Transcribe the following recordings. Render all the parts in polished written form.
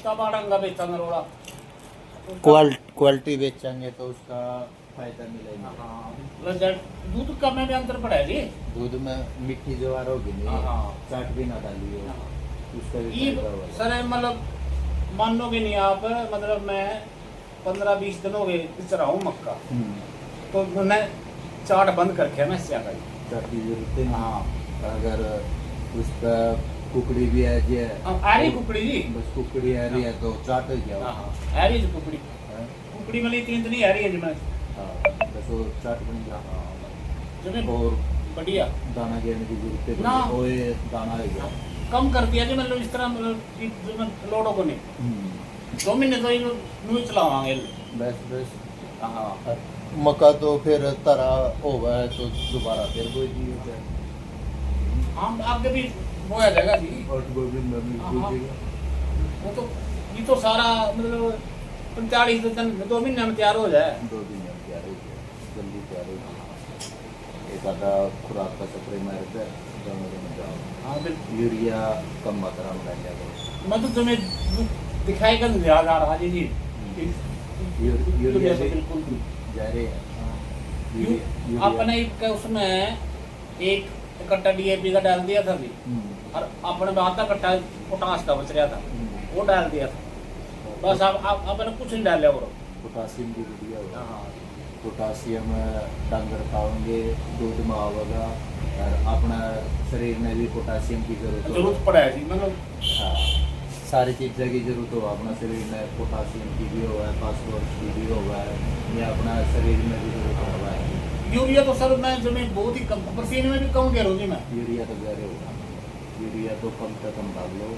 तब आड़ंगा बेचेंगे रोड़ा क्वालिटी बेचेंगे तो उसका फायदा मिलेगा। हाँ मतलब दूध का में भी अंतर पड़ा है जी। दूध में मिट्टी ज्वार होगी नहीं, हाँ। चाट भी ना डालिए, उसका भी ये फायदा होगा। सर मतलब मानोगे नहीं आप, मतलब मैं 15-20 दिन हो गए इस रहा हूँ मक्का, तो मैंने चाट बंद कर रखा है मैं इससे आगे। चाट की जरूरत है। हाँ अगर उसका कुकड़ी भी है जी, आ रही कुकड़ी जी, बस कुकड़ी आ रही है तो चाट हो गया। हाँ आ रही है कुकड़ी, कुकड़ी वाली तीन तो नहीं आ रही है जी मैं। हाँ बस वो चाट बन गया। जमीन और बढ़िया दाना गिरने की जरूरत है ना, वो ये दाना हो गया। कम कर दिया जी मतलब इस तरह, मतलब कि जो मैं लोडों को नहीं 2 महीने तो यूँ चलावांगे। बस बस। हाँ मक्का तो फिर तरा होगा है तो दोबारा फिर कोई नहीं हो जाए। हम आगे भी बोया जाएगा जी। और गोभी में भी हाँ। कीजिएगा। वो तो ये तो सारा मतलब 45 दिन 2 महीने में तैयार हो जाए। 2 दिन में तैयार हो गया, जल्दी तैयार हो गया। एक आधा खुराक का स्प्रे मार दे, दोनों दिन जाओ। हाँ बिल्कुल। यूरिया कम मात्रा में डाल दिया मैं तो तुम्हें दिखाएगा याद आ रहा जी। यूरिया तो भी बिल्कुल जा रहे हैं। यूरिया अपने एक उसमें एक कट्टा डीएपी का डाल दिया था जी, और अपने बाद का कट्टा पोटास का बच रहा था, वो डाल दिया था। बस अब अपने कुछ नहीं डाल लिया वो। पोटासियम की यूरिया होगा। हाँ पोटासियम डंगर खाओगे दूध में आवेगा, और अपना शरीर में भी पोटासियम की जरूरत पड़ा है जी मतलब। हाँ सारी चीज़ों की जरूरत होगा अपना शरीर में, पोटासियम की भी होगा, फास्फोरस की भी होगा, या अपना शरीर में भी जरूरत होगा। यूरिया तो सर मैं जमीन बहुत ही कम, पसीने में भी कम कह रहा हूँ जी मैं। यूरिया तो ज़्यादा होगा, यूरिया तो कम से कम डाल लो।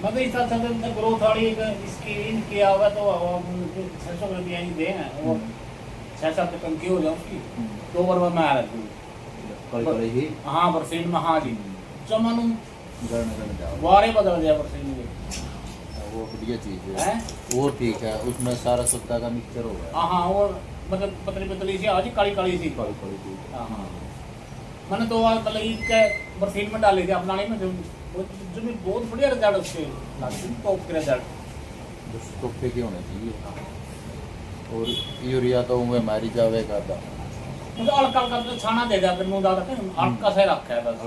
मतलब इस तरह से ग्रोथ वाली इसकी इन किया होगा तो 600 रुपया ही दे हैं वो 6-7 टंकी हो जाए उसकी, 2 बार में आ रहा कल ही हाँ बरसीन में। हाँ जी चमन गण जाओ, वारे बदल दिया बरसीन में। वो बढ़िया चीज़ है, हैं? वो ठीक है, उसमें सारा सत्ता का मिक्सचर होगा। हाँ हाँ वो मतलब पतली पतली सी आज काली काली सी। कल चीज़। हाँ हाँ मैंने तो मतलब इसके बरसीन में डाली थी अपना में, जो भी बहुत बढ़िया रिजल्ट उसके टॉप के रिजल्ट। बस टोपे के होने चाहिए। और यूरिया तो उनमें मारी जाएगा था, मुझे हल्का हल्का छाना दे दिया फिर मुंह डाल के हल्का सा रखा है बस,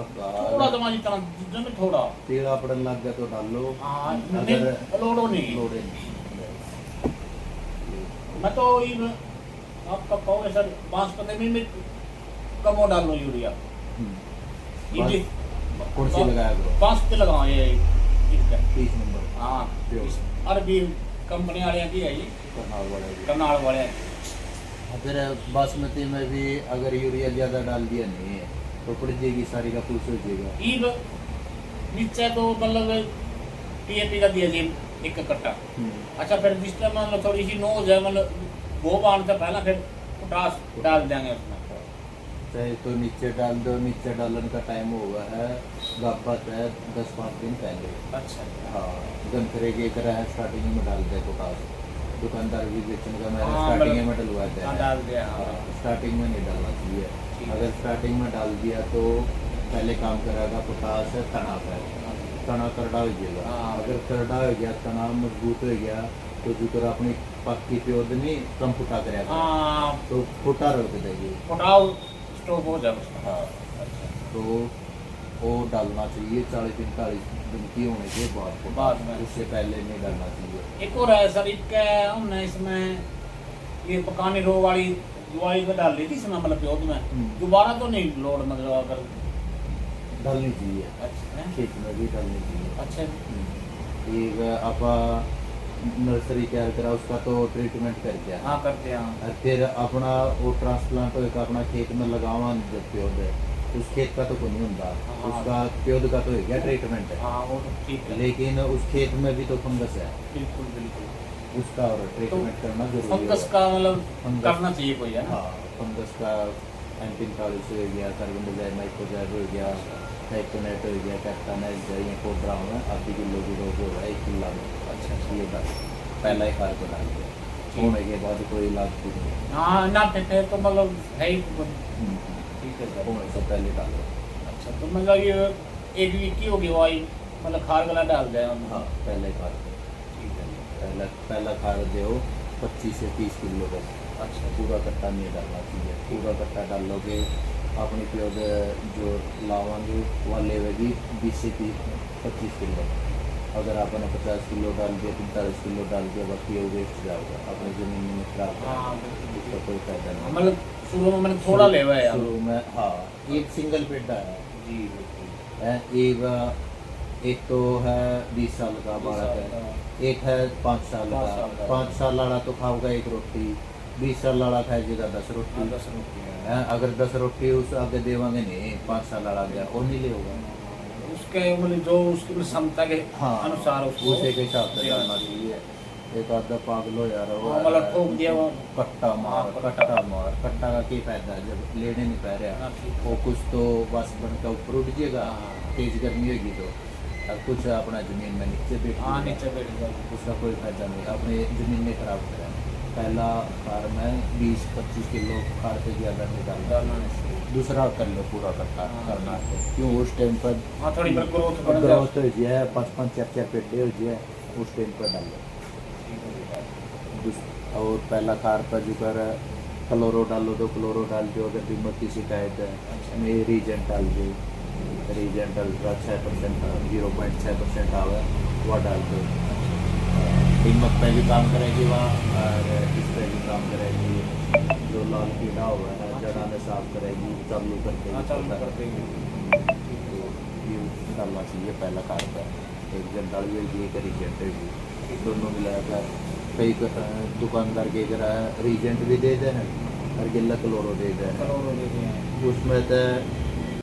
थोड़ा दमा जितना जमीन थोड़ा पीला पड़ने लग गया तो डाल लो। हाँ अगर लोडो नहीं लोड़े नहीं। मैं तो ये आपका कहोगे सर बांसपते में कम डाल लो यूरिया। ये कुर्सी लगाया करो, 5 लगाओ ये 30 नंबर। हाँ अरबी कंपनी वाले की है ये, करनाल वाला भी। करनाल वाले। फिर बासमती में भी अगर यूरिया ज़्यादा डाल दिया नहीं है तो पड़ जाएगी, सारी का पूछ हो जाएगा। ये नीचे तो मतलब टीएपी का दिया जी 1 कट्टा। अच्छा फिर जिस टाइम मतलब थोड़ी सी नो हो जाए मतलब वो बांध से पहला फिर पोटास डाल देंगे उसमें। चाहे तो नीचे डाल दो, नीचे डालने का टाइम होगा है गापत है 10-5 दिन पहले। अच्छा हाँ गंतरे के एक है स्टार्टिंग में डाल दे पोटास, दुकानदार भी बेचने का मैंने हाँ, स्टार्टिंग में डलवाते हाँ, हैं। डाल दिया हाँ। स्टार्टिंग में नहीं डालना चाहिए, ठीक। अगर स्टार्टिंग में डाल दिया तो पहले काम करेगा पोटास है तना पर, तना करड़ा हो जाएगा। हाँ। अगर करड़ा हो गया, तना मजबूत हो गया तो जो अपनी पक्की प्योद नहीं कम फुटा करेगा, हाँ तो फुटा रोक देगी, पोटास स्टॉप हो जाए उसका। हाँ तो वो डालना चाहिए 40-45 दिन की होने के बाद बाद में। उससे पहले नहीं डालना चाहिए। एक और है सर एक हमने इसमें ये पकाने रोग वाली दवाई तो डाल ली थी इसमें मतलब प्योद में, दोबारा तो नहीं लोड मतलब अगर डालनी चाहिए, अच्छा खेत में भी डालनी चाहिए। अच्छा एक आप नर्सरी तैयार करा उसका तो ट्रीटमेंट करके आया। हाँ करते हैं और फिर अपना वो ट्रांसप्लांट होगा अपना खेत में लगावा जब प्योद है उस खेत का तो कोई नहीं होता, हाँ। उसका प्योद का तो हो गया ट्रीटमेंट है, हाँ वो तो ठीक है लेकिन उस खेत में भी तो फंगस है, बिल्कुल बिल्कुल उसका और ट्रीटमेंट करना जरूरी फंगस है। का मतलब फंगस। करना चाहिए कोई है ना। हाँ फंगस का एंटीन-40 हो गया, कार्बन डाइऑक्साइड माइक्रोजाइड हो गया, साइक्लोनेट हो गया, कैप्टानाइज है, ये कोड्रा में आधी किलो की डोज होगा 1 किलो में। अच्छा ये डाल पहला ही खाद को डाल दिया, होने के बाद कोई इलाज भी नहीं। हाँ ना फिर तो मतलब है ही ठीक है सर। होने से पहले डालो। अच्छा तो मतलब ये एक वीक की होगी दवाई मतलब खार गला डाल दिया हमने। हाँ पहले खाद दो। ठीक है जी। पहला खाद दो 25 से 30 किलो का। अच्छा पूरा कट्टा नहीं डालना चाहिए। पूरा कट्टा डालोगे अपनी प्योद जो लावांगे वह लेवेगी 20 से 25 किलो। अगर आपने 50 किलो डाल दिया 45 किलो डाल दिया बाकी वो वेस्ट जाएगा अपनी ज़मीन में खराब हाँ उसका कोई फायदा नहीं। मतलब शुरू में मैंने थोड़ा लेवा है यार। शुरू में हाँ एक सिंगल पेड़ है जी बिल्कुल। एक तो है 20 साल का बालक है, एक है 5 साल का। 5 साल वाला तो खाओगा एक रोटी, 20 साल वाला खाएगा 10 रोटी। 10 रुपये अगर 10 रोटी उस आगे देवांगे नहीं 5 साल वाला गया और नहीं ले होगा। उसके मतलब जो उसकी क्षमता के अनुसार उसको उसे के हिसाब से डालना चाहिए। एक आधा पागल हो यार वो मतलब ठोक दिया वो। कट्टा मार कट्टा का क्या फायदा है जब लेने नहीं पा रहा वो कुछ तो बस बनकर ऊपर उठ जाएगा तेज गर्मी होगी तो और कुछ अपना ज़मीन में नीचे बैठ हाँ जाएगा। नीचे बैठ गया। उसका कोई फायदा नहीं अपनी ज़मीन में खराब करें। पहला खार में 20-25 किलो खार से ज़्यादा नहीं डालना। दूसरा कर लो पूरा कट्टा करना है क्यों उस टाइम पर हाँ थोड़ी पर ग्रोथ ग्रोथ हो जाए 5-5 4-4 पेटे हो जाए उस टाइम पर डाल लो। और पहला खार पर जो कर क्लोरो डालो तो क्लोरो डाल दो। अगर दीमक की शिकायत है मैं रीजेंट डाल दो। रीजेंट अल्ट्रा 6% 0.6% आवे वह डाल दो। दीमक पे भी काम करेगी वहाँ और इस पे भी काम करेगी। जो लाल कीड़ा हुआ है जड़ा में साफ करेगी चालू कर देगी। ये डालना चाहिए पहला खार पर। एक जन डाल होगी एक रीजेंट होगी दोनों मिलाकर। कई दुकानदार के रीजेंट भी दे दें और गिल्ला क्लोरो दे दें। उसमें तो